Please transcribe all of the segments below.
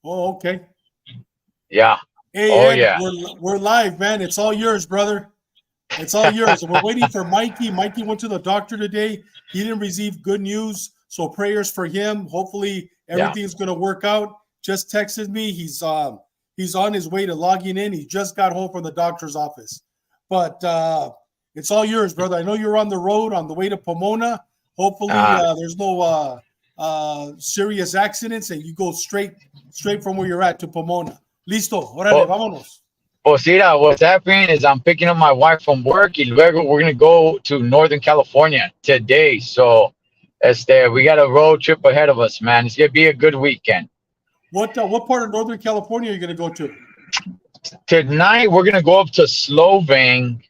Oh, okay. Yeah. Hey, Oh, Ed, yeah. we're live, man. It's all yours, brother. It's all yours. We're waiting for Mikey. Mikey went to the doctor today. He didn't receive good news, so prayers for him. Hopefully, Yeah. everything's going to work out. Just texted me. He's on his way to logging in. He just got home from the doctor's office. But it's all yours, brother. I know you're on the road on the way to Pomona. Hopefully, there's no serious accidents, and you go straight from where you're at to Pomona. Listo. Órale, Well, vámonos. pues mira, what's happening is I'm picking up my wife from work, y luego we're gonna go to Northern California today. So, we got a road trip ahead of us, man. It's gonna be a good weekend. What part of Northern California are you going to go to? Tonight we're gonna go up to Slovang,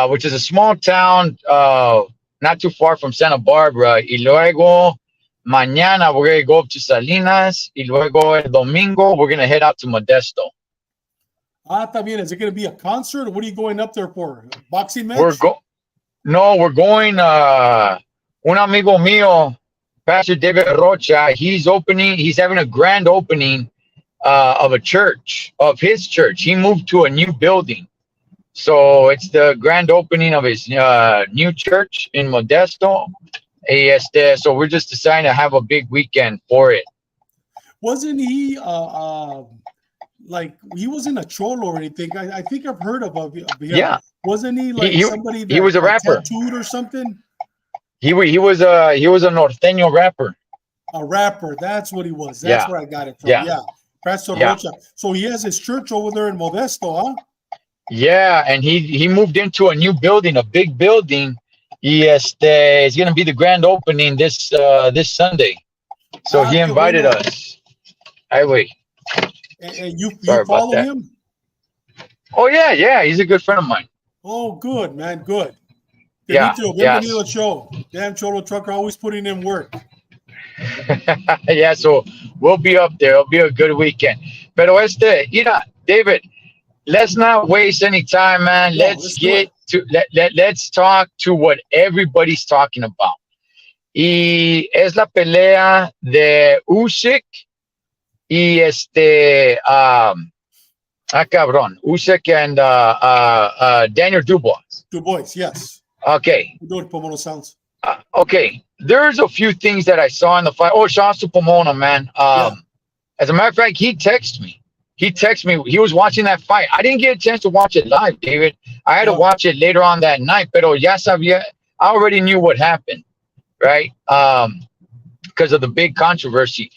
which is a small town, not too far from Santa Barbara. Y luego mañana we're gonna go up to Salinas. Y luego el domingo we're gonna head out to Modesto. Ah, también. Is it going to be a concert, or what are you going up there for? Boxing We're match? go No, we're going. Un amigo mío, Pastor David Rocha. He's having a grand opening of a church, of his church. He moved to a new building. So it's the grand opening of his new church in Modesto. So we're just deciding to have a big weekend for it. Wasn't he like he wasn't a cholo or anything? I think I've heard of him. Yeah. Wasn't he like He, somebody that he was a rapper. tattooed or something? He was a norteño rapper. A rapper. That's what he was. That's where I got it from. Yeah. Pastor Rocha. So he has his church over there in Modesto, huh? Yeah, and he moved into a new building, a big building. It's going to be the grand opening this Sunday. So he invited us. Hey, wait. And you follow him? Oh, yeah. He's a good friend of mine. Oh, good, man. Good. Yeah. Bienvenido al show. Damn Cholo Trucker always putting in work. Yeah, so we'll be up there. It'll be a good weekend. Pero David, let's not waste any time, man. Let's talk to what everybody's talking about. Y es la pelea de Usyk y cabrón, Usyk and Daniel Dubois. Dubois, yes. Okay. We know what Pomona sounds. Okay, there's a few things that I saw in the fight. Oh, shouts to Pomona, man. As a matter of fact, he texted me. He was watching that fight. I didn't get a chance to watch it live, David. I had to watch it later on that night. Pero ya sabía, I already knew what happened, right? Because of the big controversy.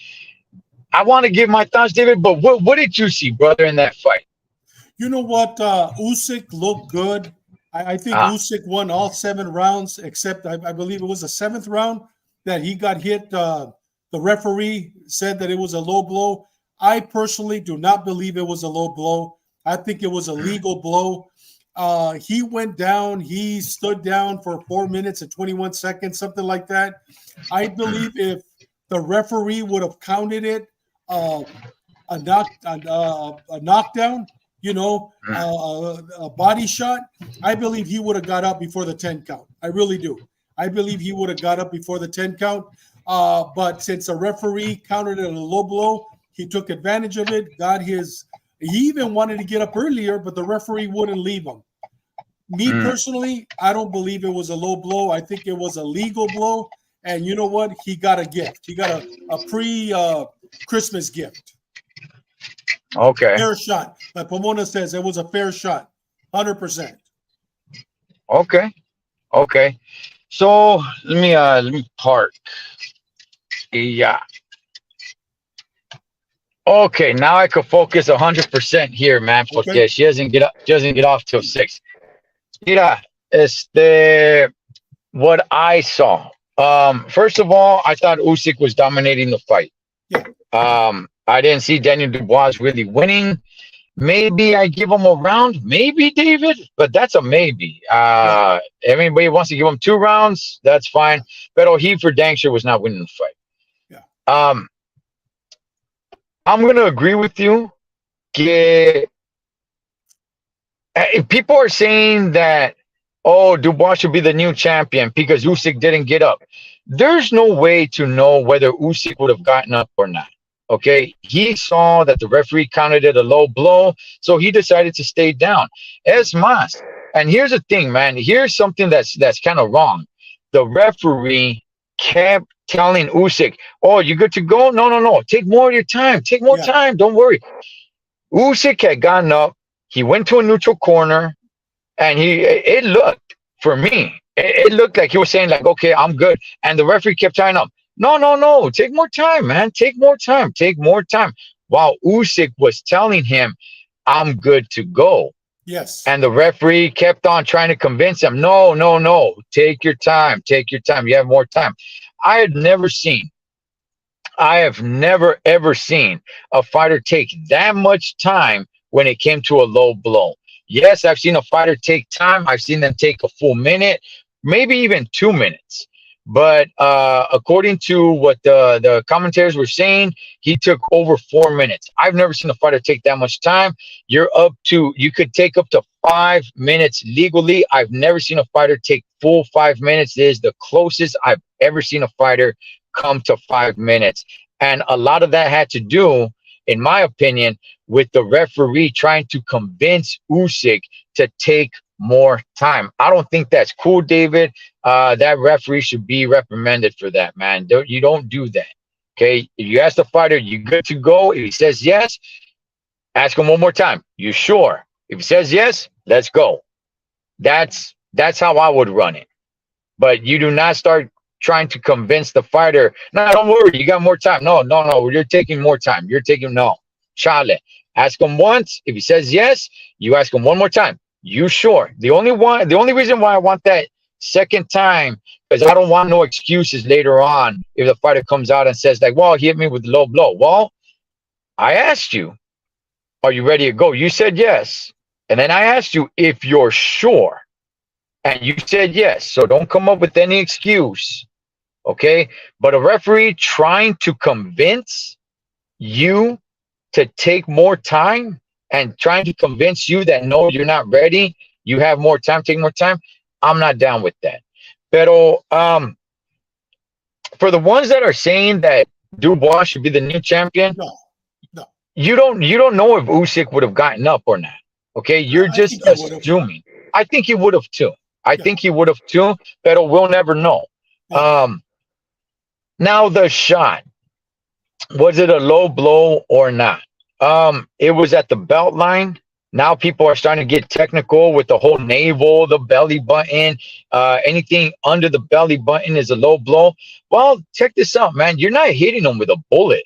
I want to give my thoughts, David, but what did you see, brother, in that fight? You know what? Usyk looked good. I think Usyk won all 7 rounds, except I believe it was the 7th round that he got hit. The referee said that it was a low blow. I personally do not believe it was a low blow. I think it was a legal blow. He went down. He stood down for 4 minutes and 21 seconds, something like that. I believe if the referee would have counted it a knockdown, a body shot, I believe he would have got up before the 10 count. I really do. I believe he would have got up before the 10 count. But since the referee counted it a low blow, he took advantage of it, he even wanted to get up earlier, but the referee wouldn't leave him. Me personally, I don't believe it was a low blow. I think it was a legal blow. And you know what? He got a gift. He got a pre-Christmas gift. Okay. Fair shot. Like Pomona says, it was a fair shot. 100%. Okay. So let me park. Yeah. Okay, now I could focus 100% here, man. Porque she doesn't get off till 6. Mira, what I saw. First of all, I thought Usyk was dominating the fight. Yeah. I didn't see Daniel Dubois really winning. Maybe I give him a round, maybe, David, but that's a maybe. Everybody wants to give him 2 rounds, that's fine. But he for dang sure was not winning the fight. Yeah. I'm gonna agree with you. If people are saying that, Dubois should be the new champion because Usyk didn't get up, there's no way to know whether Usyk would have gotten up or not. Okay, he saw that the referee counted it a low blow, so he decided to stay down. Es más, and here's the thing, man. Here's something that's kind of wrong. The referee kept telling Usyk, "Oh, you good to go? No, no, no. Take more of your time. Take more Yeah. time. Don't worry." Usyk had gotten up. He went to a neutral corner, and it looked for me. It looked like he was saying like, "Okay, I'm good," and the referee kept telling him, "No, no, no. Take more time, man. Take more time. Take more time." While Usyk was telling him, "I'm good to go." Yes. And the referee kept on trying to convince him, no, no, no, take your time, take your time. You have more time. I had never seen, I have never ever seen a fighter take that much time when it came to a low blow. Yes, I've seen a fighter take time. I've seen them take a full minute, maybe even 2 minutes. But according to what the commentators were saying, he took over 4 minutes. I've never seen a fighter take that much time. You could take up to 5 minutes legally. I've never seen a fighter take full 5 minutes. It is the closest I've ever seen a fighter come to 5 minutes. And a lot of that had to do, in my opinion, with the referee trying to convince Usyk to take more time. I don't think that's cool, David. That referee should be reprimanded for that, man. You don't do that. Okay. You ask the fighter, you good to go? If he says yes, ask him one more time. You sure? If he says yes, let's go. That's how I would run it. But you do not start trying to convince the fighter, no, don't worry, you got more time. No, no, no, you're taking more time. You're taking no. Chale. Ask him once. If he says yes, you ask him one more time. You sure? The only reason why I want that second time, because I don't want no excuses later on if the fighter comes out and says, like, well, he hit me with a low blow. Well, I asked you, are you ready to go? You said yes. And then I asked you if you're sure. And you said yes. So don't come up with any excuse. Okay. But a referee trying to convince you to take more time and trying to convince you that no, you're not ready, you have more time, take more time. I'm not down with that. Pero for the ones that are saying that Dubois should be the new champion, No. No. you don't know if Usyk would have gotten up or not. Okay, you're I just think he would have. assuming. I think he would have too. I Yeah. think he would have too, but we'll never know. Yeah. Now the shot, was it a low blow or not? It was at the belt line. Now people are starting to get technical with the whole navel, the belly button. Anything under the belly button is a low blow. Well, check this out, man. You're not hitting them with a bullet.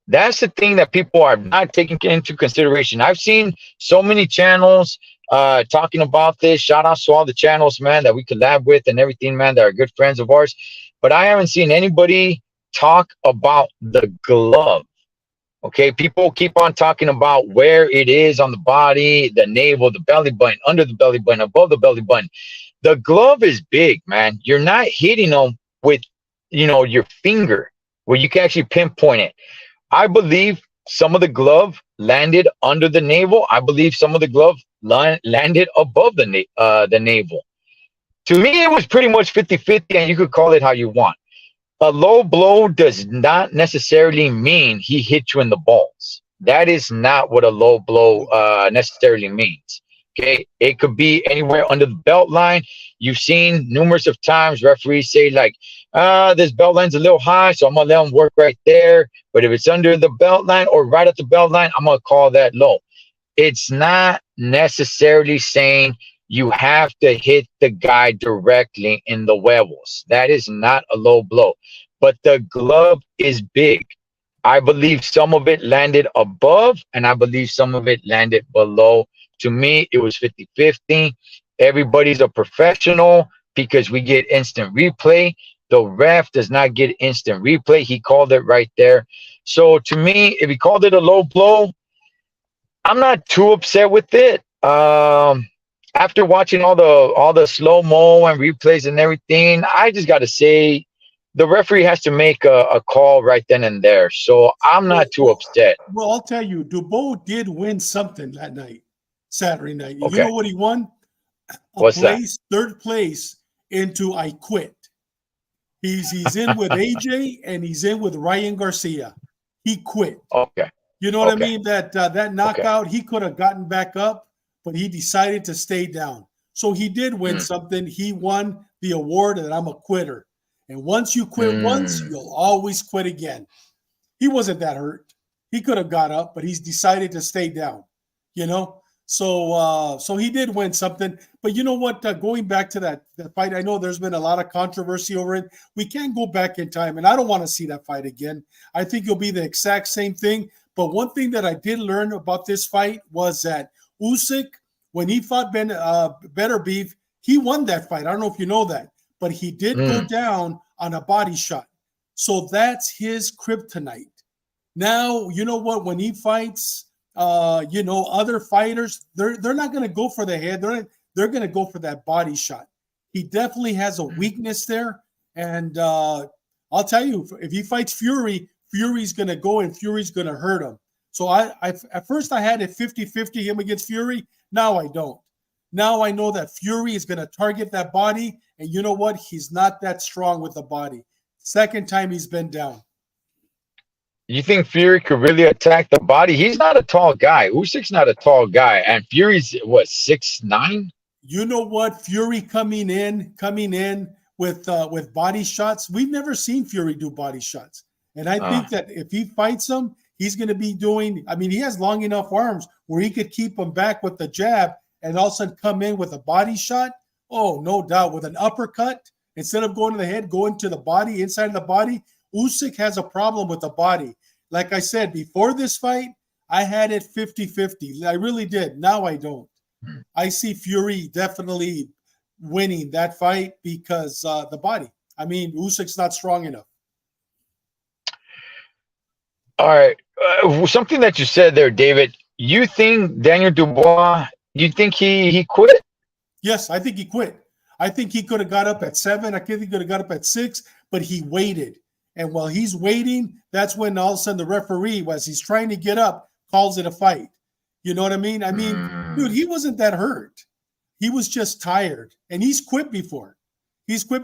That's the thing that people are not taking into consideration. I've seen so many channels talking about this. Shout out to all the channels, man, that we collab with and everything, man, that are good friends of ours. But I haven't seen anybody talk about the glove. Okay, people keep on talking about where it is on the body, the navel, the belly button, under the belly button, above the belly button. The glove is big, man. You're not hitting them with, your finger where you can actually pinpoint it. I believe some of the glove landed under the navel. I believe some of the glove landed above the navel. To me, it was pretty much 50-50, and you could call it how you want. A low blow does not necessarily mean he hit you in the balls. That is not what a low blow necessarily means. Okay, it could be anywhere under the belt line. You've seen numerous of times referees say like, this belt line's a little high, so I'm gonna let him work right there. But if it's under the belt line or right at the belt line, I'm gonna call that low. It's not necessarily saying you have to hit the guy directly in the huevos. That is not a low blow. But the glove is big. I believe some of it landed above, and I believe some of it landed below. To me, it was 50-50. Everybody's a professional because we get instant replay. The ref does not get instant replay. He called it right there. So to me, if he called it a low blow, I'm not too upset with it. After watching all the slow mo and replays and everything, I just got to say the referee has to make a call right then and there. So I'm not too upset. Well, I'll tell you, Dubois did win something that night, Saturday night. You Okay. know what he won? What's that? Third place into I Quit. He's in with AJ and he's in with Ryan Garcia. he quit. Okay. You know what I Okay. mean? That knockout, he could have gotten back up, but he decided to stay down. So he did win something. He won the award that I'm a quitter. And once you quit once, you'll always quit again. He wasn't that hurt. He could have got up, but he's decided to stay down. You know? So he did win something. But you know what? Going back to that fight, I know there's been a lot of controversy over it. We can't go back in time, and I don't want to see that fight again. I think it'll be the exact same thing. But one thing that I did learn about this fight was that Usyk, when he fought Better Beef, he won that fight. I don't know if you know that, but he did go down on a body shot. So that's his kryptonite. Now, you know what? When he fights, other fighters, they're not going to go for the head. They're going to go for that body shot. He definitely has a weakness there. And I'll tell you, if he fights Fury, Fury's going to go and Fury's going to hurt him. So I at first I had it 50-50 him against Fury. Now I don't. Now I know that Fury is going to target that body. And you know what? He's not that strong with the body. Second time he's been down. You think Fury could really attack the body? He's not a tall guy. Usyk's not a tall guy. And Fury's, what, 6'9"? You know what? Fury coming in with body shots. We've never seen Fury do body shots. And I think that if he fights him, he's going to be doing, he has long enough arms where he could keep him back with the jab and all of a sudden come in with a body shot. Oh, no doubt. With an uppercut, instead of going to the head, going to the body, inside the body. Usyk has a problem with the body. Like I said, before this fight, I had it 50-50. I really did. Now I don't. I see Fury definitely winning that fight because the body. Usyk's not strong enough. All right. Something that you said there, David. You think Daniel Dubois, you think he quit? Yes, I think he quit. I think he could have got up at 7. I think he could have got up at 6, but he waited. And while he's waiting, that's when all of a sudden the referee, as he's trying to get up, calls it a fight. You know what I mean? Dude, he wasn't that hurt. He was just tired. And he's quit before. Okay. So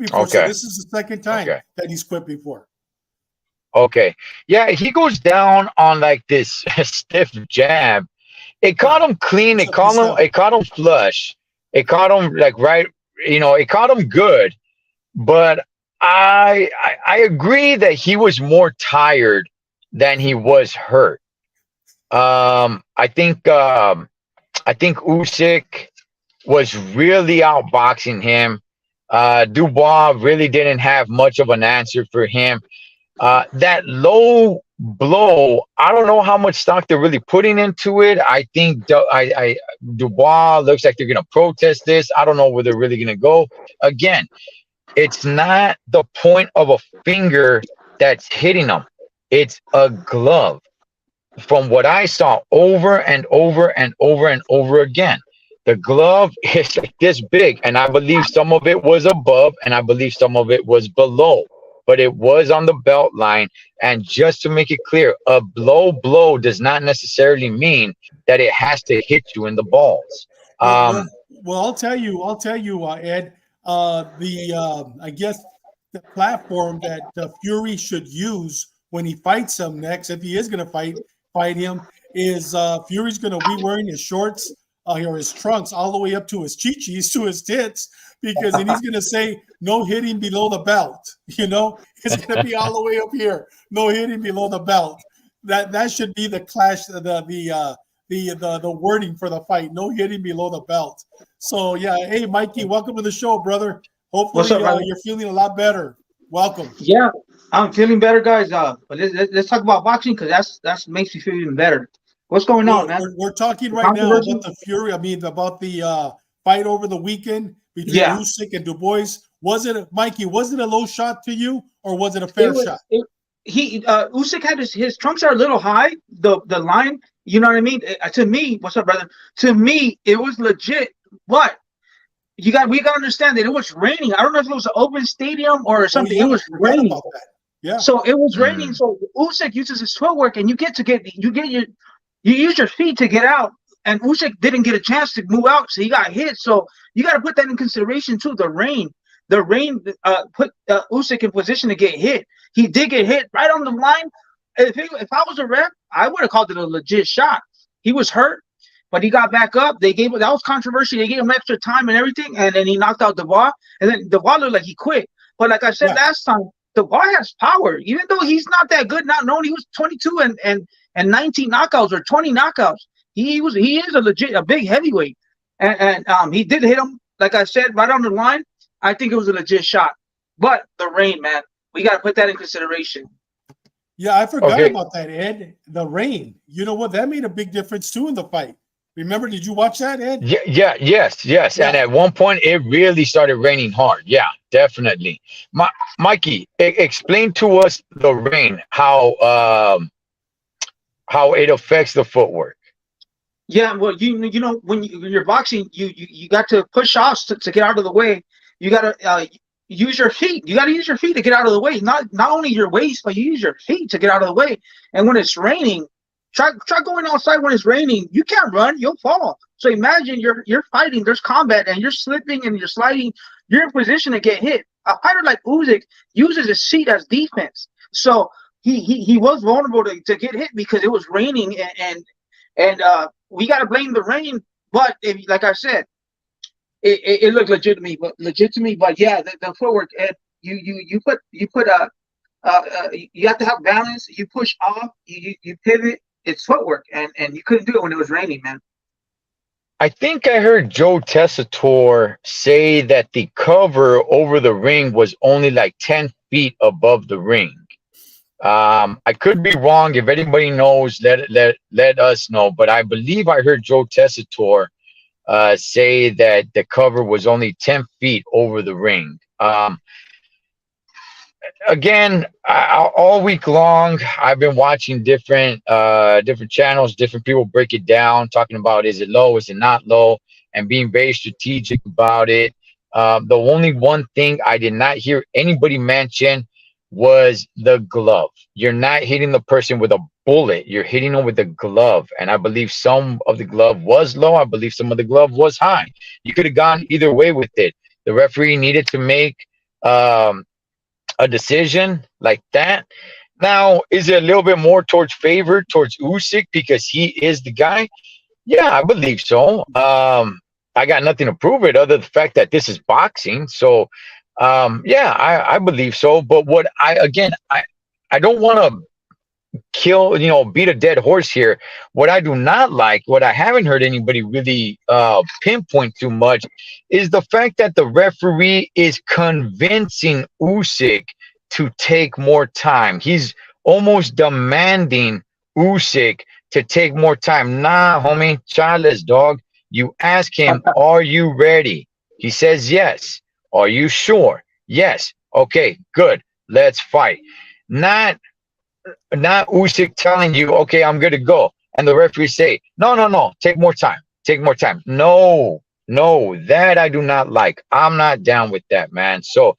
this is the second time that he's quit before. Okay. Yeah, he goes down on like this stiff jab. It caught him clean. It caught him flush. It caught him like right, it caught him good. But I agree that he was more tired than he was hurt. I think Usyk was really outboxing him. Dubois really didn't have much of an answer for him. That low blow, I don't know how much stock they're really putting into it. I think Dubois looks like they're going to protest this. I don't know where they're really going to go. Again, it's not the point of a finger that's hitting them. It's a glove. From what I saw over and over and over and over again, the glove is like this big. And I believe some of it was above and I believe some of it was below. But it was on the belt line. And just to make it clear, a blow does not necessarily mean that it has to hit you in the balls. Well, I'll tell you, Ed. I guess the platform that Fury should use when he fights him next, if he is going to fight him, is Fury's going to be wearing his shorts or his trunks all the way up to his chichis, to his tits, because then he's going to say no hitting below the belt. It's going to be all the way up here, no hitting below the belt. That should be the clash, the wording for the fight, no hitting below the belt. So yeah, hey Mikey, welcome to the show, brother. Hopefully you're feeling a lot better. Welcome. Yeah, I'm feeling better, guys. But let's talk about boxing because that makes me feel even better. What's going on, man? We're talking right now about the Fury. About the fight over the weekend between Usyk and Dubois. Mikey? Was it a low shot to you, or was it a fair shot? Usyk had his trunks are a little high. The line, you know what I mean? To me, what's up, brother? To me, it was legit. But we got to understand that it was raining. I don't know if it was an open stadium or something. It was raining. Yeah. So it was raining. So Usyk uses his footwork, and you use your feet to get out. And Usyk didn't get a chance to move out, so he got hit. So you got to put that in consideration too. The rain put Usyk in position to get hit. He did get hit right on the line, if I was a ref, I would have called it a legit shot. He was hurt, but he got back up. That was controversial. They gave him extra time and everything, and then he knocked out Dubois, and then Dubois looked like he quit. But like I said last time, Dubois has power, even though he's not that good. Not known, he was 22 and 19 knockouts or 20 knockouts. He is a big heavyweight, and he did hit him. Like I said, right on the line. I think it was a legit shot. But the rain, man, we got to put that in consideration. Yeah, I forgot about that, Ed. The rain. You know what? That made a big difference too in the fight. Remember? Did you watch that, Ed? Yes. Yeah. And at one point, it really started raining hard. Yeah, definitely. Mikey, explain to us the rain, how it affects the footwork. Yeah, well, you know, when you're boxing, you got to push off to get out of the way. You got to use your feet. You got to use your feet to get out of the way. Not only your waist, but you use your feet to get out of the way. And when it's raining, try going outside when it's raining. You can't run, you'll fall. So imagine you're fighting, there's combat, and you're slipping and you're sliding. You're in position to get hit. A fighter like Usyk uses his feet as defense. So he was vulnerable to get hit because it was raining, and we got to blame the rain. But like I said, it looked legit to me. But yeah, the footwork, Ed, you have to have balance. You push off, you pivot. It's footwork, and you couldn't do it when it was raining, man. I think I heard Joe Tessitore say that the cover over the ring was only like 10 feet above the ring. I could be wrong. If anybody knows, let us know. But I believe I heard Joe Tessitore say that the cover was only 10 feet over the ring. Again, all week long, I've been watching different channels, different people break it down, talking about, is it low, is it not low, and being very strategic about it. The only one thing I did not hear anybody mention was the glove. You're not hitting the person with a bullet. You're hitting them with a glove. And I believe some of the glove was low. I believe some of the glove was high. You could have gone either way with it. The referee needed to make a decision like that. Now, is it a little bit more towards Usyk because he is the guy? Yeah, I believe so. I got nothing to prove it other than the fact that this is boxing. So yeah, I believe so. But what I don't want to beat a dead horse here. What I do not like, what I haven't heard anybody really pinpoint too much, is the fact that the referee is convincing Usyk to take more time. He's almost demanding Usyk to take more time. Nah, homie, childless dog. You ask him, are you ready? He says yes. Are you sure? Yes. Okay, good. Let's fight. Not Usyk telling you, okay, I'm good to go. And the referee say, no, take more time. Take more time. No, that I do not like. I'm not down with that, man. So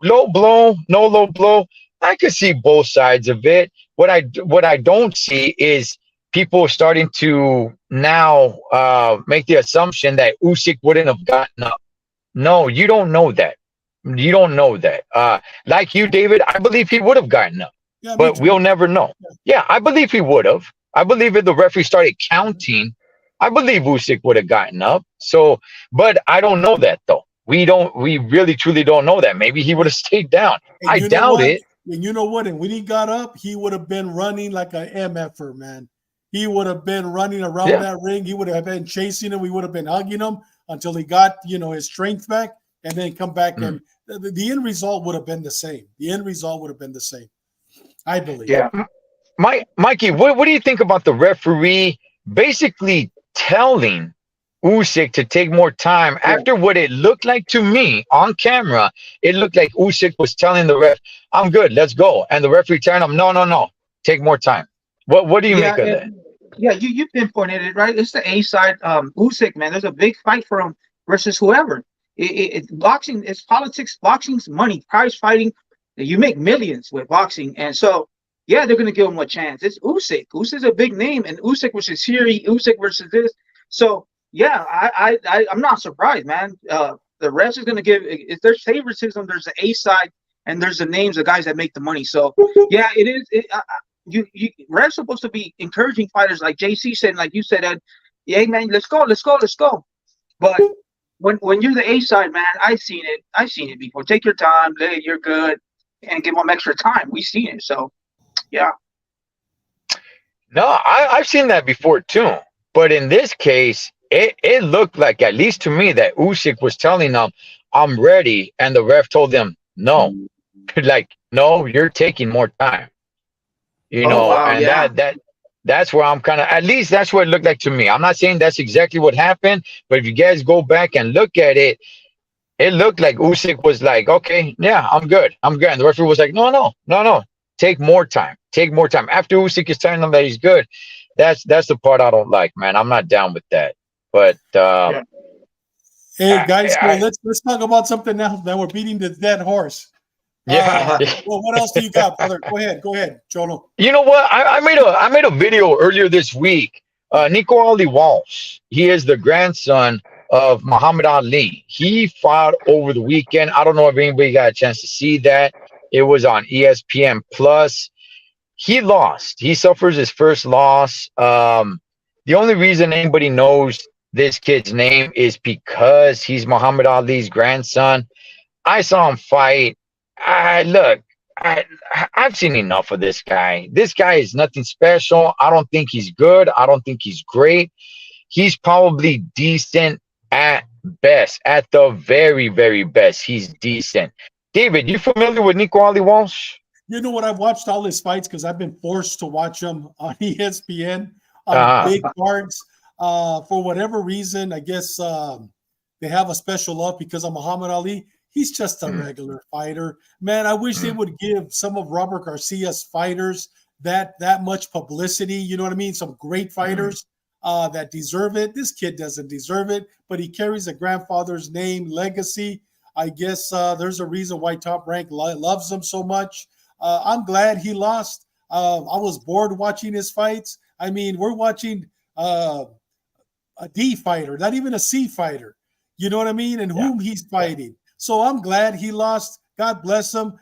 low blow, no low blow. I could see both sides of it. What I don't see is people starting to now make the assumption that Usyk wouldn't have gotten up. No, you don't know that. You don't know that. Like you, David, I believe he would have gotten up, but we'll never know. Yeah, I believe he would have. I believe if the referee started counting, I believe Usyk would have gotten up. So, but I don't know that though. We really truly don't know that. Maybe he would have stayed down. I doubt it. And you know what? And when he got up, he would have been running like a MFer, man. He would have been running around that ring. He would have been chasing him. We would have been hugging him until he got, his strength back, and then come back. And the end result would have been the same. The end result would have been the same, I believe. Yeah. Mikey, what do you think about the referee basically telling Usyk to take more time after what it looked like to me on camera? It looked like Usyk was telling the ref, I'm good, let's go. And the referee telling him, no, take more time. What do you make of that? Yeah, you pinpointed it, right? It's the A side. Usyk, man, there's a big fight for him versus whoever. Boxing, it's politics. Boxing's money, prize fighting. You make millions with boxing. And so, yeah, they're going to give him a chance. It's Usyk. Usyk's a big name. And Usyk versus Fury, Usyk versus this. So, yeah, I'm not surprised, man. The rest is going to give – if there's favoritism, there's the A side, and there's the names of guys that make the money. So, yeah, it is refs supposed to be encouraging fighters, like JC said, like you said, yeah, hey, man, let's go, let's go, let's go. But when you're the A side, man, I've seen it before. Take your time, you're good, and give them extra time. We've seen it, so yeah. No, I've seen that before too. But in this case, it looked like, at least to me, that Usyk was telling them, "I'm ready," and the ref told them, "No, like, no, you're taking more time." You know, wow, and yeah. that's where I'm kind of, at least that's what it looked like to me. I'm not saying that's exactly what happened, but if you guys go back and look at it, it looked like Usyk was like, "Okay, yeah, I'm good, I'm good." And the referee was like, "No, no, no, no, take more time, take more time." After Usyk is telling them that he's good, that's the part I don't like, man. I'm not down with that. But Yeah. Hey guys, well, let's talk about something now that we're beating the dead horse. yeah. Well, what else do you got, brother? Go ahead, Cholo. You know what? I made a video earlier this week. Nico Ali Walsh. He is the grandson of Muhammad Ali. He fought over the weekend. I don't know if anybody got a chance to see that. It was on ESPN Plus. He lost. He suffers his first loss. The only reason anybody knows this kid's name is because he's Muhammad Ali's grandson. I saw him fight. I've seen enough of this guy. This guy is nothing special. I don't think he's good. I don't think he's great. He's probably decent at best. At the very, very best, he's decent. David, you familiar with Nico Ali Walsh? You know what? I've watched all his fights because I've been forced to watch them on ESPN on big cards. For whatever reason, I guess they have a special love because of Muhammad Ali. He's just a regular fighter. Man, I wish they would give some of Robert Garcia's fighters that much publicity. You know what I mean? Some great fighters that deserve it. This kid doesn't deserve it, but he carries a grandfather's name, legacy. I guess there's a reason why Top Rank loves him so much. I'm glad he lost. I was bored watching his fights. I mean, we're watching a D fighter, not even a C fighter. You know what I mean? And whom he's fighting. So I'm glad he lost. God bless him.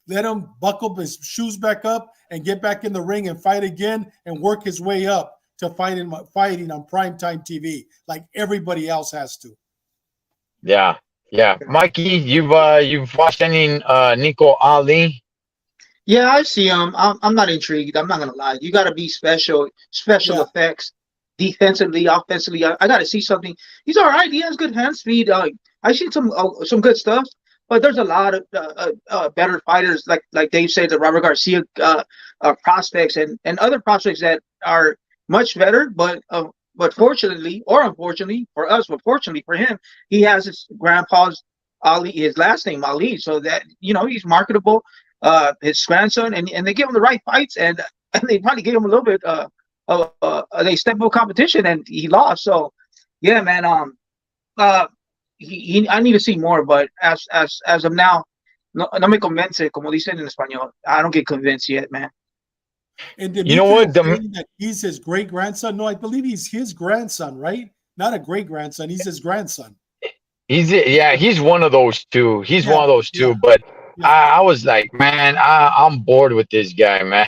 Let him buckle his shoes back up and get back in the ring and fight again and work his way up to fighting on primetime TV like everybody else has to. Yeah. Mikey, you've watched any Nico Ali? Yeah, I see him. I'm not intrigued. I'm not gonna lie. You gotta be special effects, defensively, offensively. I gotta see something. He's all right. He has good hand speed. I've seen some good stuff, but there's a lot of better fighters, like Dave said, the Robert Garcia prospects and other prospects that are much better. But fortunately, or unfortunately for us, but fortunately for him, he has his grandpa's Ali, his last name Ali, so that he's marketable. His grandson, and they give him the right fights, and they probably gave him a little bit they step up competition, and he lost. So yeah, man. I need to see more, but as of now, no me convence, como dicen en español. I don't get convinced yet, man. And you know what? That he's his great grandson. No, I believe he's his grandson, right? Not a great grandson. He's his grandson. He's one of those two. He's one of those two, but. I was like, man, I'm bored with this guy, man.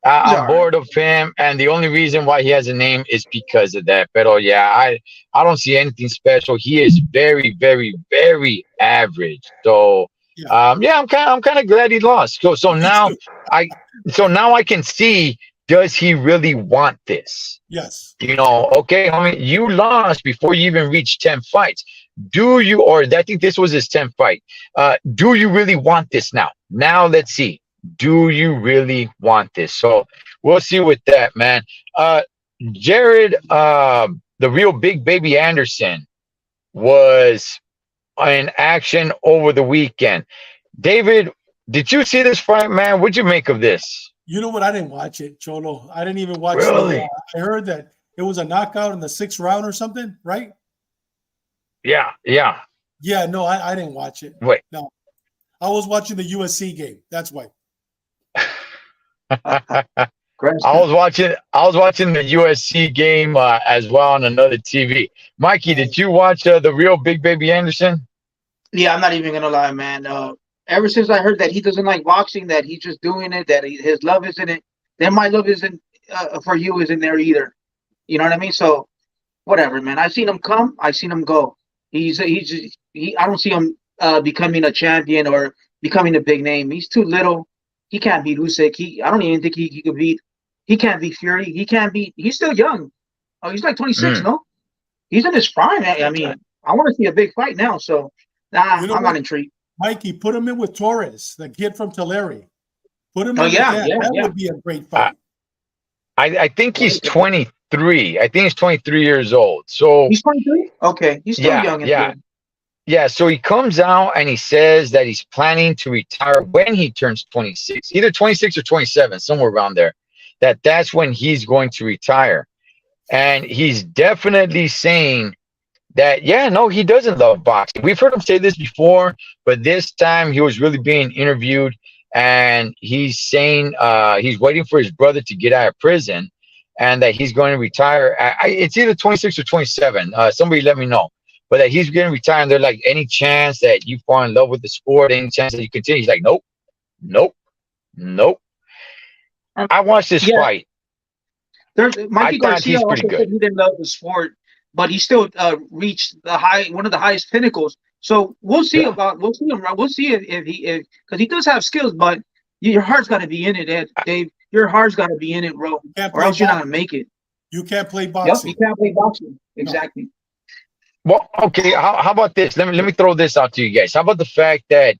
I'm bored of him, and the only reason why he has a name is because of that. But I don't see anything special. He is very, very, very average. So I'm kind of glad he lost. So now I can see, does he really want this? Yes. Okay, I mean, you lost before you even reached 10 fights. Do you, or I think this was his 10th fight. Do you really want this now? Now let's see. Do you really want this? So we'll see with that, man. Jared, the real Big Baby Anderson, was in action over the weekend. David, did you see this fight, man? What'd you make of this? You know what? I didn't watch it, Cholo. I didn't even watch it. I heard that it was a knockout in the 6th round or something, right? Yeah. Yeah, no, I didn't watch it. Wait. No. I was watching the USC game. That's why. I was watching the USC game as well on another TV. Mikey, did you watch the real Big Baby Anderson? Yeah, I'm not even gonna lie, man. ever since I heard that he doesn't like boxing, that he's just doing it, that his love isn't it, then my love isn't for you isn't there either. You know what I mean? So whatever, man. I've seen him come, I've seen him go. I don't see him becoming a champion or becoming a big name. He's too little. He can't beat Usyk. I don't even think he could beat. He can't beat Fury. He can't beat. He's still young. Oh, he's like 26, no? He's in his prime. I mean, I want to see a big fight now. So, I'm not intrigued. Mikey, put him in with Torres, the kid from Tulare. Put him in. That would be a great fight. I think he's 23. I think he's 23 years old. So he's 23. Okay, he's still young. Yeah. So he comes out and he says that he's planning to retire when he turns 26, either 26 or 27, somewhere around there. That's when he's going to retire, and he's definitely saying that. Yeah, no, he doesn't love boxing. We've heard him say this before, but this time he was really being interviewed, and he's saying he's waiting for his brother to get out of prison, and that he's going to retire. It's either 26 or 27. Somebody let me know. But that he's going to retire, and they're like, any chance that you fall in love with the sport, any chance that you continue? He's like, nope. I watched this fight. Mikey Garcia also said he didn't love the sport, but he still reached one of the highest pinnacles. So we'll see we'll see if because he does have skills, but your heart's got to be in it, Ed, Dave. Your heart's got to be in it, bro, or else you're not gonna make it. You can't play boxing. Yep, you can't play boxing. Exactly. No. Well, okay, how about this? Let me throw this out to you guys. How about the fact that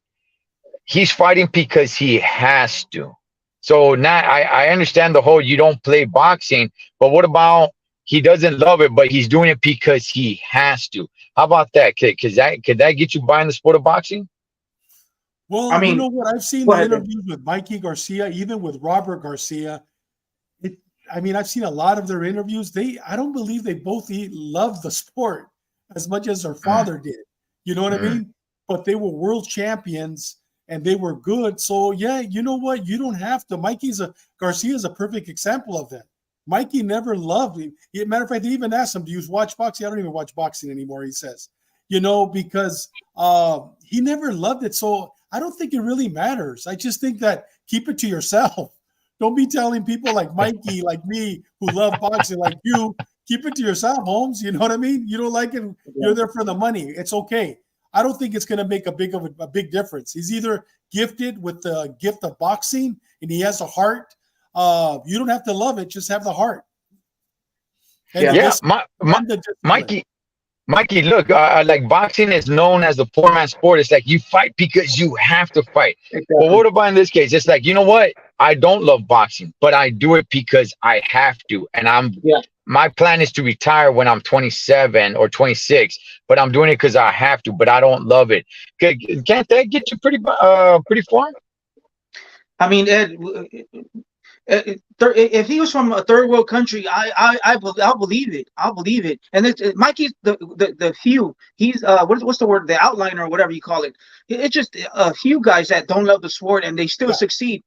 he's fighting because he has to? So now I understand the whole you don't play boxing, but what about he doesn't love it, but he's doing it because he has to? How about that, kid? Could that get you buying the sport of boxing? Well, I mean, you know what? I've seen the interviews with Mikey Garcia, even with Robert Garcia. I've seen a lot of their interviews. I don't believe they both love the sport as much as their father did. You know what I mean? But they were world champions and they were good. So yeah, you know what? You don't have to. Garcia is a perfect example of that. Mikey never loved him. Matter of fact, they even asked him, do you watch boxing? I don't even watch boxing anymore, he says. Because he never loved it. So I don't think it really matters. I just think that keep it to yourself. Don't be telling people like Mikey, like me, who love boxing, like you. Keep it to yourself, Holmes. You know what I mean? You don't like it. You're there for the money. It's okay. I don't think it's going to make a big difference. He's either gifted with the gift of boxing and he has a heart. You don't have to love it. Just have the heart. Mikey, look, like boxing is known as the poor man's sport. It's like you fight because you have to fight. Exactly. Well, what about in this case? It's like, you know what? I don't love boxing, but I do it because I have to. And my plan is to retire when I'm 27 or 26, but I'm doing it because I have to, but I don't love it. Can't that get you pretty far? I mean, Ed, if he was from a third world country, I'll believe it. I'll believe it. And Mikey's the few. He's what's the word? The outliner or whatever you call it. It's just a few guys that don't love the sport and they still succeed.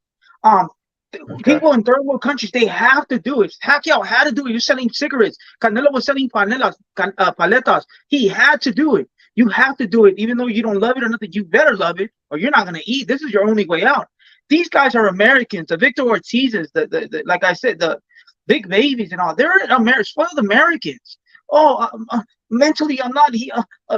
People in third world countries, they have to do it. Pacquiao had to do it. You're selling cigarettes. Canelo was selling paletas. He had to do it. You have to do it, even though you don't love it or nothing. You better love it, or you're not gonna eat. This is your only way out. These guys are Americans. The Victor Ortizes, the like I said, the big babies and all. They're spoiled Americans. Mentally, I'm not.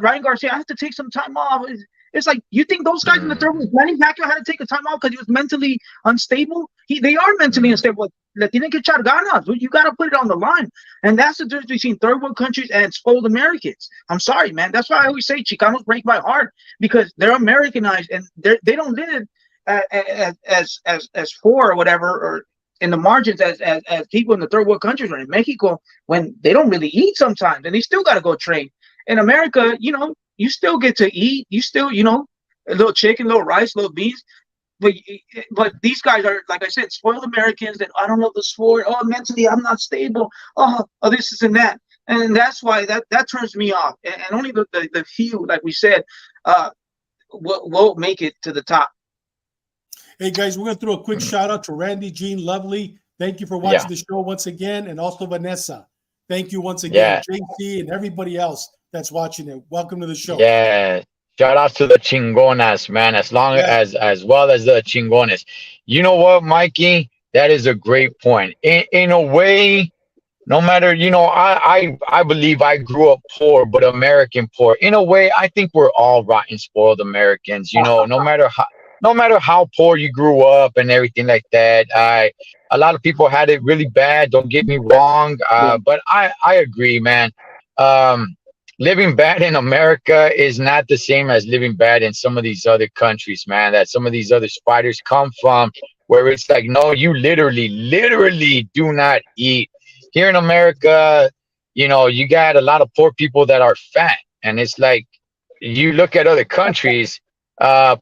Ryan Garcia, I have to take some time off. It's like, you think those guys in the third world, Manny Pacquiao had to take a time off because he was mentally unstable? They are mentally unstable. Le tienen que echar ganas. You got to put it on the line. And that's the difference between third world countries and spoiled Americans. I'm sorry, man. That's why I always say Chicanos break my heart, because they're Americanized and they don't live as poor or whatever, or in the margins as people in the third world countries or in Mexico, when they don't really eat sometimes and they still got to go train. In America, you still get to eat. You still, a little chicken, a little rice, a little beans. But these guys are, like I said, spoiled Americans that I don't know the sport. Oh, mentally, I'm not stable. Oh, this is and that. And that's why that turns me off. And only the few, like we said, will make it to the top. Hey, guys, we're going to throw a quick shout out to Randy, Jean, Lovely. Thank you for watching the show once again. And also Vanessa. Thank you once again, JC, and everybody else that's watching it. Welcome to the show. Yeah. Shout out to the chingonas, man. Yeah. As well as the chingones. You know what, Mikey? That is a great point. In a way, no matter, I believe I grew up poor, but American poor. In a way, I think we're all rotten, spoiled Americans. No matter how poor you grew up and everything like that. A lot of people had it really bad. Don't get me wrong, Yeah. but I agree, man. Um, Living bad in America is not the same as living bad in some of these other countries, man. That some of these other spiders come from, where it's like, no, you literally do not eat. Here in America, you got a lot of poor people that are fat, and it's like you look at other countries,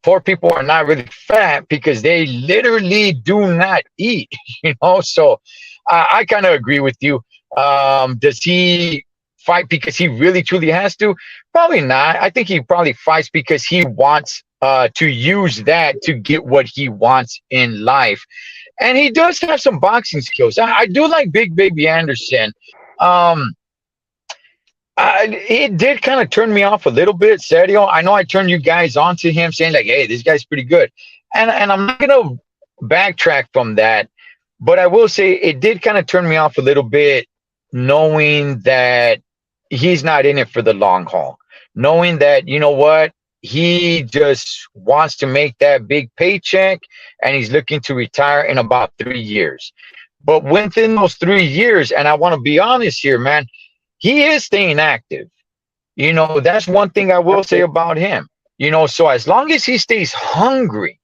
poor people are not really fat because they literally do not eat. So I kind of agree with you. Does he fight because he really truly has to? Probably not. I think he probably fights because he wants to use that to get what he wants in life. And he does have some boxing skills. I do like Big Baby Anderson. Um, it did kind of turn me off a little bit, Sergio. I know I turned you guys on to him saying like, hey, this guy's pretty good. And I'm not gonna backtrack from that, but I will say it did kind of turn me off a little bit, knowing that he's not in it for the long haul. Knowing that, you know what, he just wants to make that big paycheck and he's looking to retire in about 3 years. But within those 3 years, and I want to be honest here, man, he is staying active. That's one thing I will say about him. So as long as he stays hungry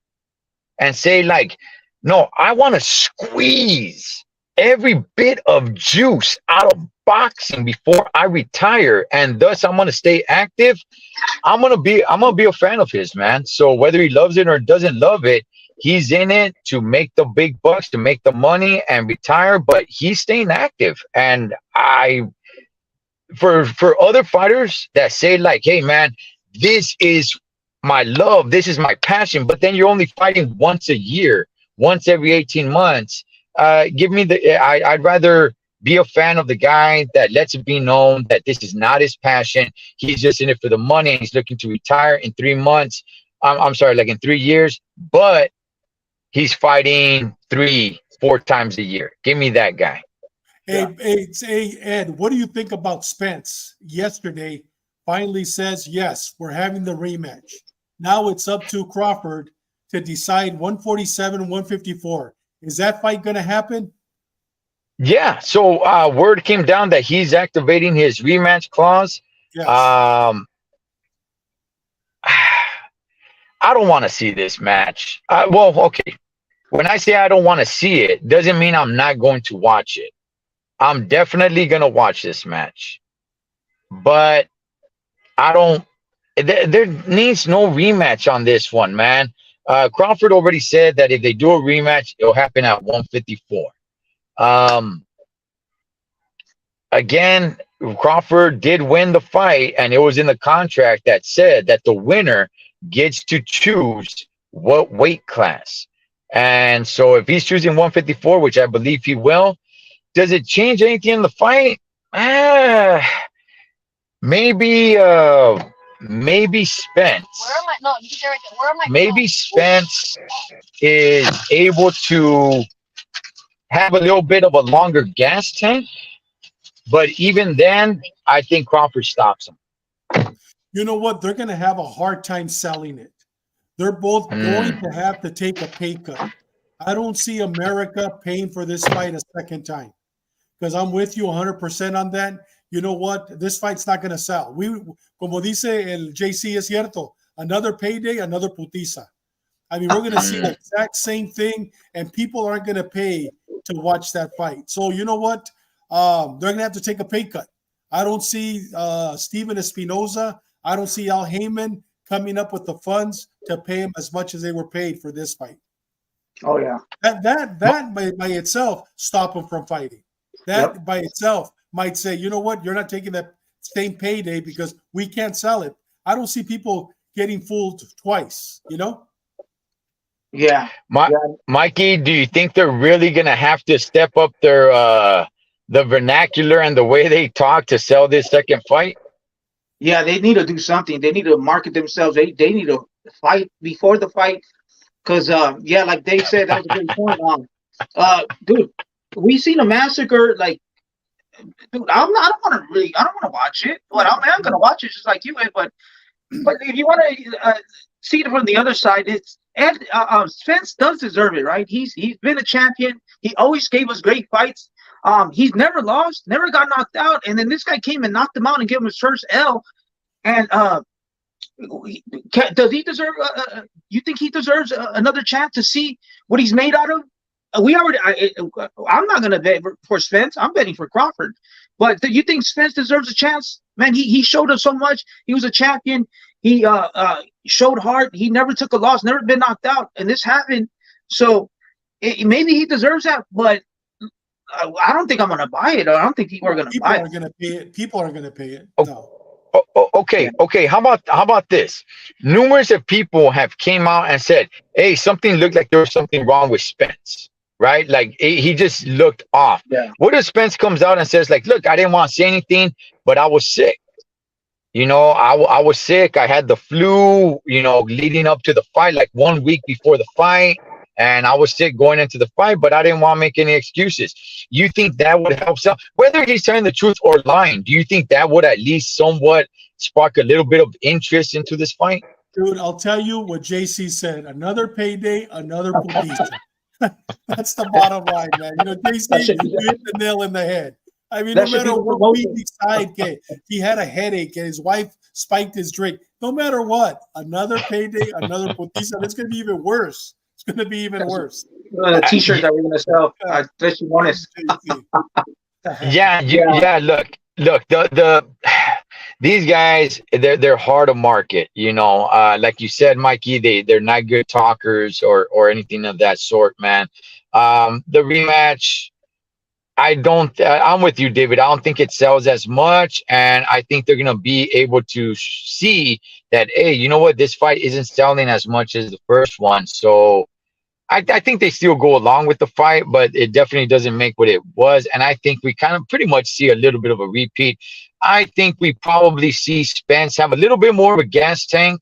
and say like, no, I want to squeeze every bit of juice out of boxing before I retire, and thus I'm gonna stay active. I'm gonna be a fan of his, man. So whether he loves it or doesn't love it, he's in it to make the big bucks, to make the money and retire. But he's staying active, and for other fighters that say like, hey, man, this is my love, this is my passion, but then you're only fighting once a year, once every 18 months. I'd rather be a fan of the guy that lets it be known that this is not his passion. He's just in it for the money, and he's looking to retire in 3 months. I'm sorry, like in 3 years, but he's fighting 3-4 times a year. Give me that guy. Hey, Ed, what do you think about Spence yesterday? Finally says, yes, we're having the rematch. Now it's up to Crawford to decide 147 and 154. Is that fight going to happen? Yeah. So word came down that he's activating his rematch clause. Yes. I don't want to see this match. Well, okay. When I say I don't want to see it, doesn't mean I'm not going to watch it. I'm definitely going to watch this match. But I don't. There needs no rematch on this one, man. Crawford already said that if they do a rematch, it'll happen at 154. Again, Crawford did win the fight, and it was in the contract that said that the winner gets to choose what weight class. And so if he's choosing 154, which I believe he will, does it change anything in the fight? Maybe Spence. Maybe Spence is able to have a little bit of a longer gas tank, but even then, I think Crawford stops him. You know what? They're going to have a hard time selling it. They're both going to have to take a pay cut. I don't see America paying for this fight a second time, because I'm with you 100% on that. You know what? This fight's not going to sell. Como dice el JC, es cierto. Another payday, another putiza. I mean, we're going to see the exact same thing, and people aren't going to pay to watch that fight. So you know what? They're going to have to take a pay cut. I don't see Steven Espinoza. I don't see Al Heyman coming up with the funds to pay him as much as they were paid for this fight. Oh yeah. That by itself stop him from fighting. That by itself might say, you know what, you're not taking that same payday because we can't sell it. I don't see people getting fooled twice, you know? Yeah. Mikey, do you think they're really gonna have to step up their the vernacular and the way they talk to sell this second fight? Yeah, they need to do something. They need to market themselves. They need to fight before the fight. Because yeah, like Dave said, that was a great point. Dude, we seen a massacre. Like, dude, I don't want to really, I don't want to watch it. But I'm gonna watch it just like you, Ed. But if you want to see it from the other side, it's Ed. Spence does deserve it, right? He's been a champion. He always gave us great fights. He's never lost, never got knocked out, and then this guy came and knocked him out and gave him his first L. And does he deserve? You think he deserves another chance to see what he's made out of? We already. I'm not gonna bet for Spence. I'm betting for Crawford. But do you think Spence deserves a chance? Man, he showed us so much. He was a champion. He showed heart. He never took a loss. Never been knocked out. And this happened. So maybe he deserves that. But I don't think I'm gonna buy it. I don't think people are gonna buy it. People are gonna pay it. People are gonna pay it. No. Okay. How about this? Numerous of people have came out and said, "Hey, something looked like there was something wrong with Spence." Right? Like he just looked off. Yeah. What if Spence comes out and says, like, look, I didn't want to say anything, but I was sick. You know, I was sick. I had the flu, you know, leading up to the fight, like 1 week before the fight. And I was sick going into the fight, but I didn't want to make any excuses. You think that would help some? Whether he's telling the truth or lying, do you think that would at least somewhat spark a little bit of interest into this fight? Dude, I'll tell you what JC said. Another payday, another putista. That's the bottom line, man. You know, JC, you hit the nail in the head. I mean, no matter what week he had a headache and his wife spiked his drink. No matter what, another payday, another putista. It's going to be even worse. It's going to be even worse. The T-shirt that we're going to sell. Unless you want it. Yeah. Look. These guys, they're hard to market. You know, like you said, Mikey, they're not good talkers or anything of that sort, man. The rematch, I'm with you, David. I don't think it sells as much, and I think they're gonna be able to see that, hey, you know what, this fight isn't selling as much as the first one. So I think they still go along with the fight, but it definitely doesn't make what it was. And I think we kind of pretty much see a little bit of a repeat. I think we probably see Spence have a little bit more of a gas tank,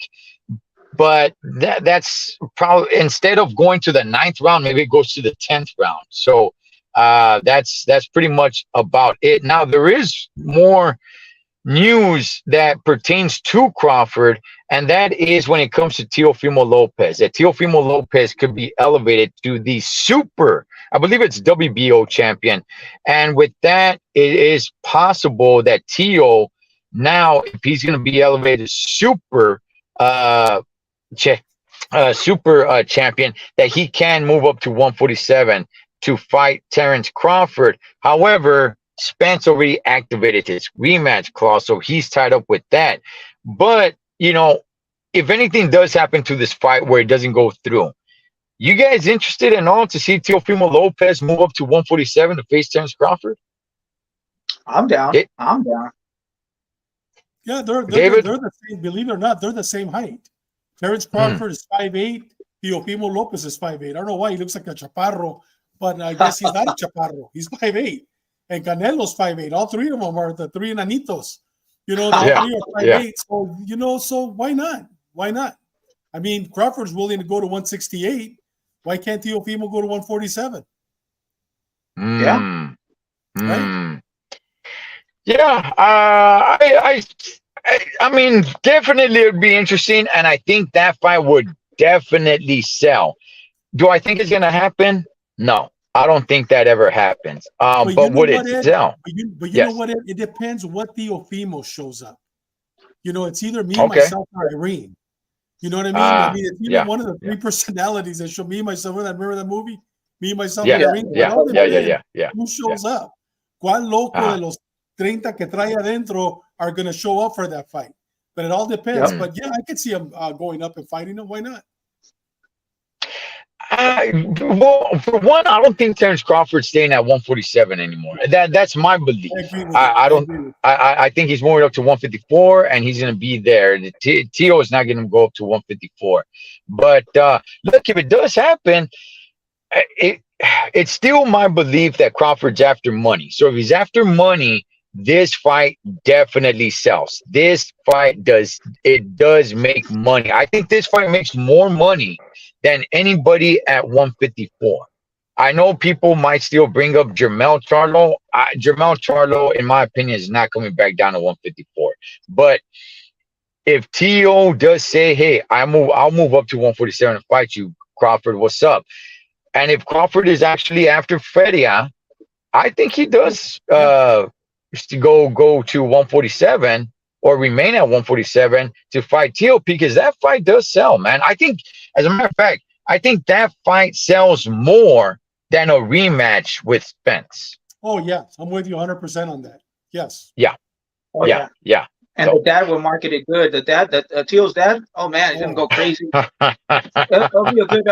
but that's probably, instead of going to the 9th round, maybe it goes to the 10th round. So that's pretty much about it. Now, there is more news that pertains to Crawford, and that is when it comes to Teofimo Lopez. That Teofimo Lopez could be elevated to the super, I believe it's WBO champion. And with that, it is possible that Teo, now, if he's going to be elevated super champion, that he can move up to 147 to fight Terrence Crawford. However, Spence already activated his rematch clause, so he's tied up with that. But, you know, if anything does happen to this fight where it doesn't go through, you guys interested in all to see Teofimo Lopez move up to 147 to face Terrence Crawford? I'm down. I'm down. Yeah, they're the same. Believe it or not, they're the same height. Terrence Crawford is 5'8". Teofimo Lopez is 5'8". I don't know why he looks like a chaparro, but I guess he's not a chaparro. He's 5'8". And Canelo's 5'8". All three of them are the three enanitos. You know, the three are 5'8". Yeah. So, you know, so why not? Why not? I mean, Crawford's willing to go to 168. Why can't Teofimo go to 147? Yeah. Right? Yeah. I mean, definitely it would be interesting. And I think that fight would definitely sell. Do I think it's going to happen? No. I don't think that ever happens. But would it sell? But you know what? It depends what Teofimo shows up. You know, it's either me, myself, or Irene. You know what I mean? I mean, it's either one of the three personalities that show me, myself. Remember that movie? Me, myself, and Irene. Yeah. Who shows up? ¿Cuál loco de los 30 que trae adentro are going to show up for that fight? But it all depends. But yeah, I could see him going up and fighting him. Why not? Well, for one, I don't think Terrence Crawford's staying at 147 anymore. That's my belief. I think he's moving up to 154, and he's going to be there. Teo is not going to go up to 154. But look, if it does happen, it's still my belief that Crawford's after money. So if he's after money, this fight definitely sells. This fight does make money. I think this fight makes more money than anybody at 154. I know people might still bring up Jermell Charlo. Jermell Charlo, in my opinion, is not coming back down to 154. But if T.O. does say, "Hey, I'll move up to 147 and fight you, Crawford, what's up?" And if Crawford is actually after Fedia, I think he does go to 147 or remain at 147 to fight T.O. because that fight does sell, man. I think, as a matter of fact, I think that fight sells more than a rematch with Spence. Oh, yes. I'm with you 100% on that. Yes. Yeah. Oh, yeah. And the dad will market it good. The dad, Teal's dad, oh man, he's gonna go crazy. It'll be a good,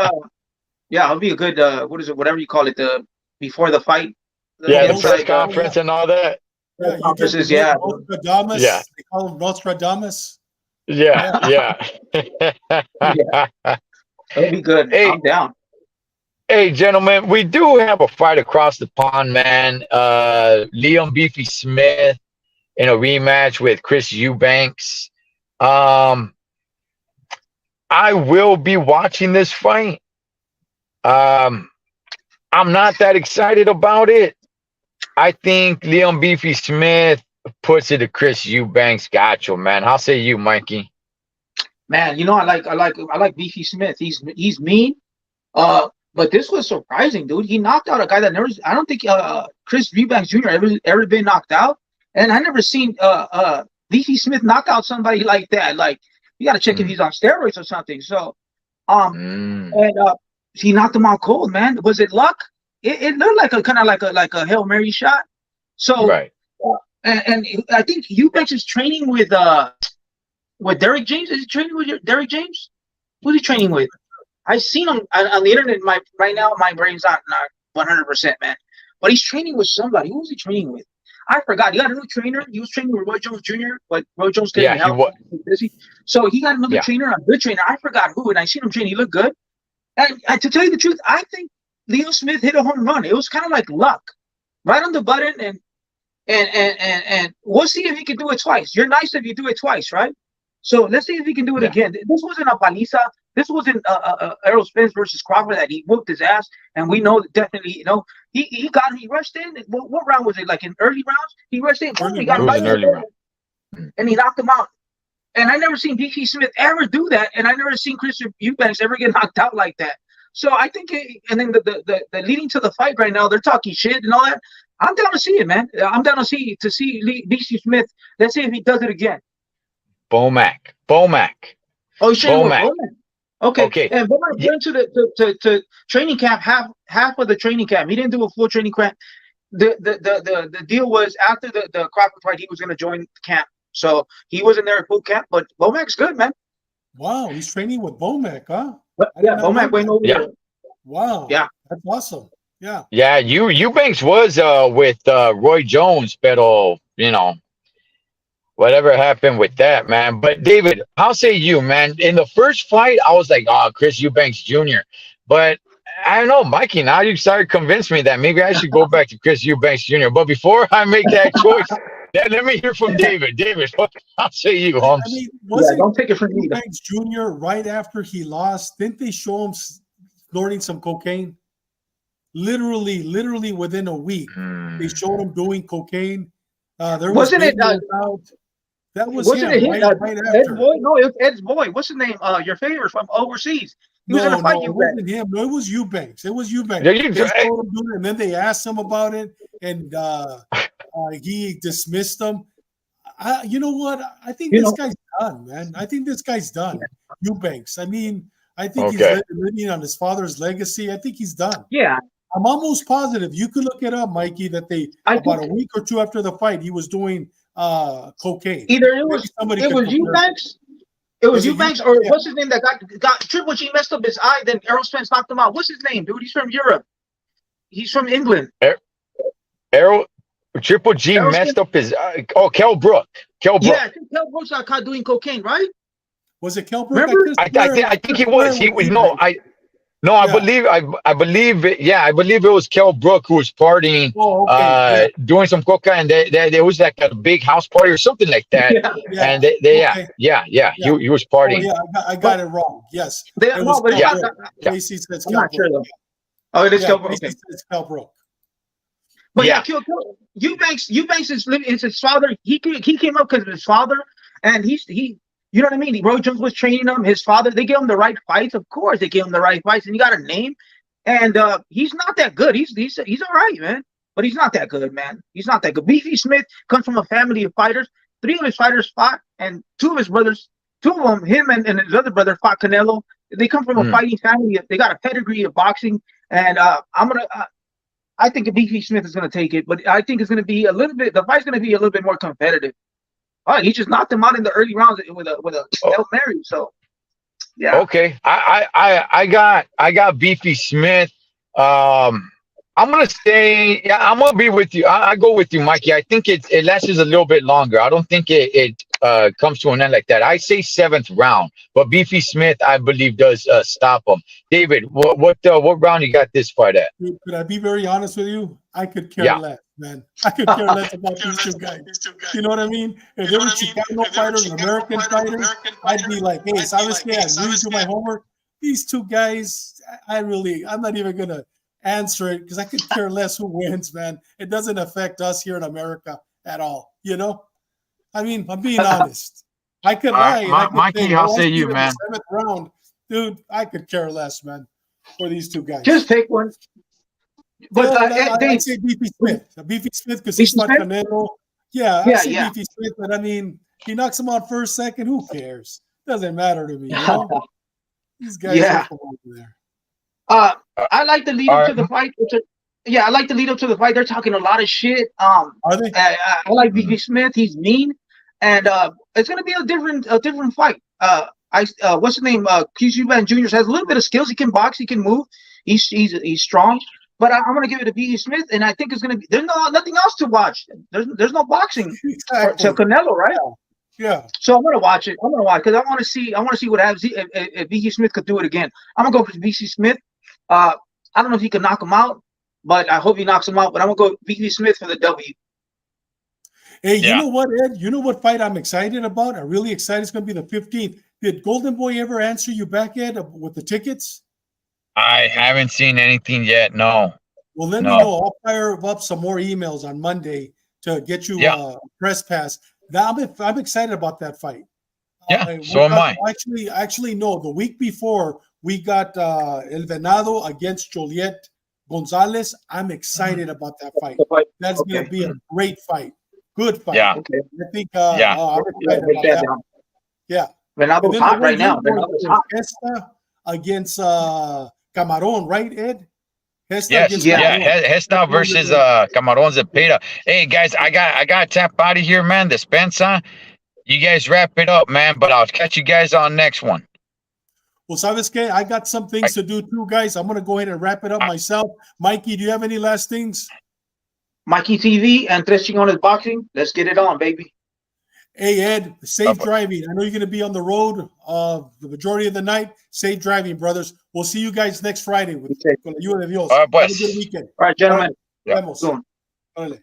it'll be a good, what is it, whatever you call it, the before the fight. The press conference and all that. Yeah, conferences, Nostradamus. Yeah. They call him Nostradamus. Yeah. It'll be good. Hey. I'm down. Hey, gentlemen, we do have a fight across the pond, man. Liam Beefy Smith in a rematch with Chris Eubanks. I will be watching this fight. I'm not that excited about it. I think Liam Beefy Smith puts it to Chris Eubanks. Gotcha, man. How say you, Mikey? Man, you know I like Beefy Smith. He's mean. But this was surprising, dude. He knocked out a guy that I don't think Chris Eubanks Jr. ever been knocked out. And I never seen Beefy Smith knock out somebody like that. Like, you gotta check if he's on steroids or something. So and he knocked him out cold, man. Was it luck? It looked like a kind of like a Hail Mary shot. So right. And I think Eubanks is training with Derek James. Is he training with Derek James? Who's he training with? I've seen him on the internet. Right now, my brain's not 100%, man. But he's training with somebody. Who was he training with? I forgot. He got a new trainer. He was training with Roy Jones Jr., but Roy Jones couldn't help. He was busy. So he got another trainer, a good trainer. I forgot who, and I seen him train. He looked good. And to tell you the truth, I think Leo Smith hit a home run. It was kind of like luck, right on the button, and we'll see if he can do it twice. You're nice if you do it twice, right? So let's see if he can do it again. This wasn't a paliza. This wasn't Errol Spence versus Crawford that he whooped his ass, and we know that definitely, he rushed in. What round was it? Like in early rounds, he rushed in. He got right early round, and he knocked him out. And I never seen D.T. Smith ever do that, and I never seen Chris Eubanks ever get knocked out like that. So I think, and then the leading to the fight right now, they're talking shit and all that. I'm down to see it, man. I'm down to see D.C. Smith. Let's see if he does it again. Bomac. Oh, he's training with Bomac. Okay. And Bomac went to training camp, half of the training camp. He didn't do a full training camp. The deal was after the Crawford fight, he was going to join the camp. So he wasn't there at boot camp, but Bomac's good, man. Wow, he's training with Bomac, huh? Yeah, Bomac went over there. Wow. Yeah. That's awesome. Yeah. Yeah, Eubanks was with Roy Jones, but whatever happened with that, man. But David, how say you, man? In the first fight, I was like, Chris Eubanks Jr. But I don't know, Mikey, now you started to convince me that maybe I should go back to Chris Eubanks Jr. But before I make that choice, let me hear from David. David, I'll say you, Holmes. I mean, don't take it from me. Eubanks Jr. right after he lost, didn't they show him snorting some cocaine? Literally within a week, they showed him doing cocaine. There wasn't it? That was wasn't him, it right Ed's after. boy? No, it was Ed's boy. What's his name? Your favorite from overseas. He was in a fight. It wasn't him. No, it was Eubanks. They showed him doing it, and then they asked him about it, and he dismissed them. You know what? I think this guy's done, man. I think this guy's done. Eubanks. I mean, I think he's living on his father's legacy. I think he's done. Yeah. I'm almost positive. You could look it up, Mikey, that about a week or two after the fight, he was doing cocaine. Either it was Eubanks. It was Eubanks, or what's his name that got Triple G messed up his eye, then Errol Spence knocked him out. What's his name, dude? He's from Europe. He's from England. Triple G messed up his Kell Brook. Yeah, I think Kell Brook's got caught doing cocaine, right? Was it Kell Brook? Remember? I think he was. No, I believe yeah, I believe it was Kell Brook who was partying, Oh, okay. doing some coca, and there was like a big house party or something like that. Yeah. And they Okay. he was Oh, partying. yeah, I got it wrong. Yes. They, It no, was but it's Cal not. Brook. JC says I'm Cal not sure Brook. though. Oh, it is Yeah, Cal Brook. JC Okay. says Cal Brook. But Yeah. Eubanks is his father. He came up because of his father, and he you know what I mean. Roy Jones was training him. His father, they gave him the right fights. Of course, they gave him the right fights, and he got a name. And he's not that good. He's all right, man. But he's not that good, man. He's not that good. Beefy Smith comes from a family of fighters. 3 of his fighters fought, and 2 of his brothers, 2 of them, him and his other brother fought Canelo. They come from a fighting family. They got a pedigree of boxing, and I think Beefy Smith is gonna take it, but I think it's gonna be a little bit. The fight's gonna be a little bit more competitive. All right, he just knocked him out in the early rounds with a Hail Mary. So yeah. Okay, I got Beefy Smith. I'm gonna say, yeah, I'm gonna be with you. I go with you, Mikey. I think it lasts a little bit longer. I don't think it comes to an end like that. I say 7th round, but Beefy Smith, I believe, does stop him. David, what round you got this fight at? Dude, could I be very honest with you? I could care less, man. I could care less about these 2 guys. You know what I mean? If they were Chicano fighters, American fighters, I'd be like, hey, ¿sabes qué? I really do my homework. These 2 guys, I'm not even gonna answer it because I could care less who wins, man. It doesn't affect us here in America at all. You know, I mean, I'm being honest. I could lie. And I could Mikey, think, I'll I say see you, it in man. the 7th round, dude. I could care less, man, for these 2 guys. Just take one. But I'd say Beefy Smith. Beefy Smith because he's not Canelo. Yeah, I say Beefy Smith, but I mean, he knocks him out first, second. Who cares? Doesn't matter to me. You know? These guys are from over there. I like the lead up to the fight. I like the lead up to the fight. They're talking a lot of shit. Are they? I like Beefy Smith. He's mean, and it's gonna be a different fight. What's his name? QC Van Jr. has a little bit of skills. He can box. He can move. He's strong. But I'm gonna give it to Beefy Smith, and I think it's gonna be. There's nothing else to watch. There's no boxing to Canelo, right? Yeah. So I'm gonna watch it. I'm gonna watch because I want to see what happens if Beefy Smith could do it again. I'm gonna go for Beefy Smith. I don't know if he can knock him out, but I hope he knocks him out. But I'm gonna go Beefy Smith for the W. Hey, you know what, Ed? You know what fight I'm excited about? I'm really excited. It's gonna be the 15th. Did Golden Boy ever answer you back, Ed, with the tickets? I haven't seen anything yet. No. Well, let me know. I'll fire up some more emails on Monday to get you a press pass. Now, I'm excited about that fight. Yeah, so am I. Actually, no. The week before, we got El Venado against Joliet Gonzalez. I'm excited about that fight. That's going to be a great fight. Good fight. Yeah. Okay. I think I'm excited about that. Yeah. Venado's hot right now. Venado's hot. Hesta against Camarón, right, Ed? Hesta versus Camarón Zepeda. Hey guys, I got to tap out of here, man. The Spencer. You guys wrap it up, man. But I'll catch you guys on next one. Well, ¿sabes qué? I got some things to do too, guys. I'm gonna go ahead and wrap it up myself. Mikey, do you have any last things? Mikey TV and Tres Chingones Boxing. Let's get it on, baby. Hey, Ed, safe driving. I know you're going to be on the road the majority of the night. Safe driving, brothers. We'll see you guys next Friday. Con la ayuda de Dios. All right, Have a good weekend. All right, gentlemen. Vemos. Órale.